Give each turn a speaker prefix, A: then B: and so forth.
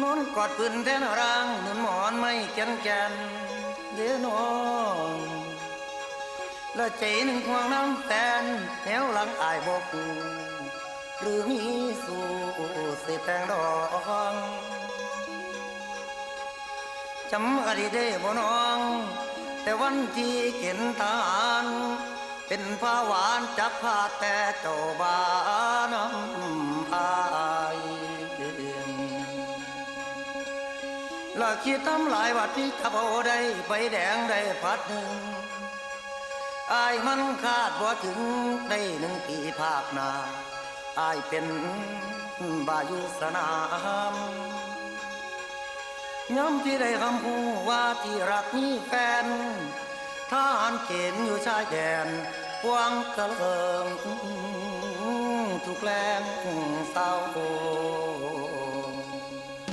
A: นอนกอดปืนแทนร่างหนุนหมอนไม่แก่นแก่นเด้อนอนและใจหนึ่งห่วงน้ำแฟนแนวหลังอายบอกกูหรือมีสู่เสียแต่งดองจำอดีตได้บ่น้องแต่วันที่เข็นทหารเป็นผ้าหวานจักผ้าแต่เจ้าบ้านน้ำพายและคิดทำหลายวัดที่ขับเอาได้ใบแดงได้พัดหนึ่งอายมันคาดบ่ถึงได้1 ปีภาคหน้าอายเป็นบายุสนามย้ำที่ได้คำพูว่าที่รักมีแฟนทหารเกณฑ์อยู่ชายแดนพวงกระเลิงทุกแรงเศร้า